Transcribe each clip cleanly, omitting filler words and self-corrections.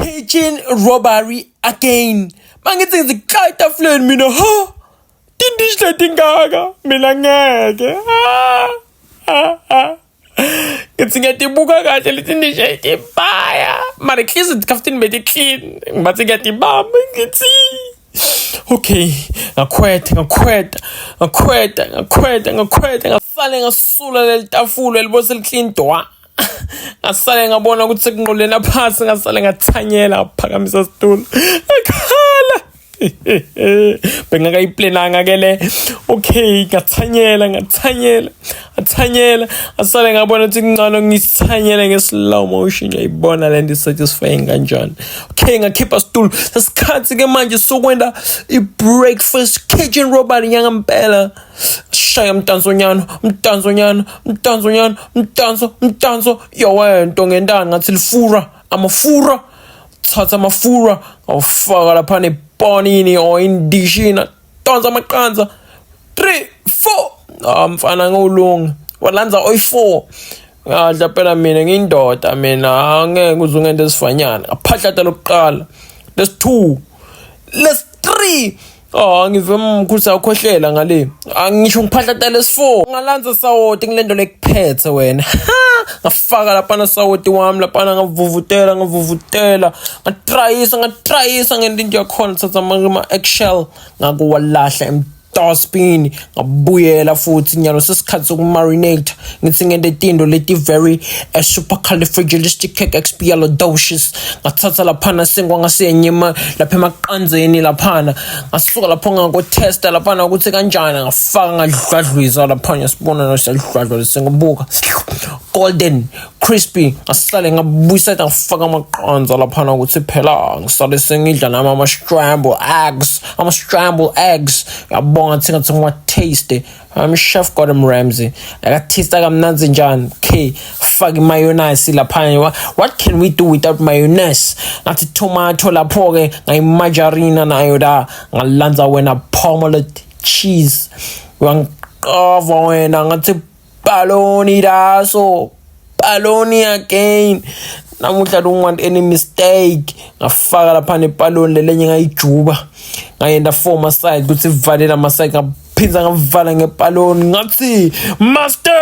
Kitchen robbery again. Mangithi ngiziqala etafuleni mina ha. Tindish letingaka mina ngeke. Ngithi ngiyatibuka kahle letindish etibaya. Mara khizi dikaftini beti clean. Ngibathi ngiyatibamba ngithi. Okay, ngakhweta ngasale ngasula lelitafula elibose liclean door. Ngasale ngabona ukuthi sekunqolena phansi ngasale ngathanyela ngaphakamisa isitulo. Ngakhala. Bengakayiplananga ke le. Okay, ngathanyela asale ngabona ukuthi ngicala ngithanyela nge-slow motion ngiyibona le nto satisfying kanjani. Okay, ngakhipha isitulo sesikhathi ke manje sokwenda i-breakfast kitchen robbery yangempela. Shaya mtansonyana yo wento ngendanga ngathi lifura amafura thatha amafura awufaka lapha neponini or indishina tonsa amaqanza 3 4 mfana ngolunga walanza oyi4 ngadla phela mina ngiyindoda mina angeke uzungente esifanyana ngaphahlata lokuqala lesi2 lesi3 ngive umkhusa ukhohlela ngale angisho ngiphahlata lesi4 ngalanza sawoti ngilendo lekuphethe wena ngafaka lapha na sawoti wami lapha ngavuvutela ngatrayisa ngento nje yakhona thatha ama eggshell ngakuwalahla emdustbin ngabuyela futhi nyalo sesikhathi sokumarinate ngithi ngento etindo leti very supercalifragilisticexpialidocious ngathatha lapha na sengwa ngasenyima lapha emaqanzeni lapha ngasuka lapho ngakotesta lapha ukuthi kanjani ngafaka ngadladlwisa lapha ngesibona nosidladlwa sengibuka golden crispy asale ngabuyisela ngafaka amaqanza lapha ukuthi phela ngisale sengidla nama scrambled eggs yabonga ngathi ngwa taste chef Gordon Ramsay akathista kamnanzi njani. Okay, faka mayonnaise lapha. What can we do without mayonnaise? Ngathi tomato lapho ke ngayimargarine nayo da ngalanza wena pommeled cheese wangqava wena ngathi baloni again. Namuhla don't want any mistake. Ngafaka lapha nepaloni lenye ngayijuba ngayenda form aside ukuthi ivalele amaside ngaphinza ngavala ngepaloni ngathi master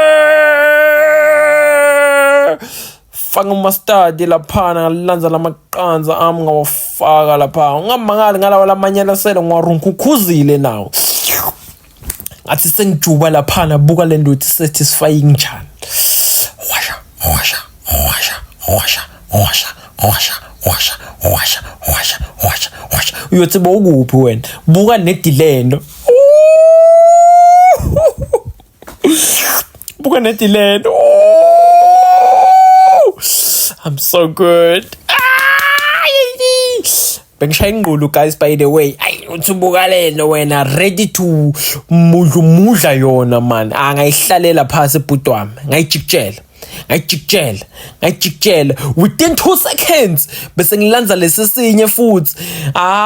fanga mustard lapha ngalanza lamaqanza ami ngawafaka lapha ungamangali ngalawa lamanyela sele ngwarunkukhuzile nawo ngathi sengijuba lapha buka le ndothi satisfying njani. Washa. Uyothi bokuphi wena? Buka nedilendo. Buka nedilendo. I'm so good. Bengishaya ingqulu guys by the way. Uthi buka lento wena ready to mudla yona man. Ngayihlalela phasi ebhuti wami. Ngayijikjela within 2 seconds bese ngilanza lesinye futhi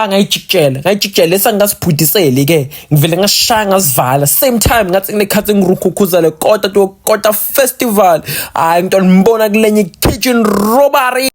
ngayijikjela lesangasibhudiseli ke ngivele ngashaya ngasivala same time ngathi ngekhathi ngirukhukhuza le kota festival ngibona kulenye kitchen robbery.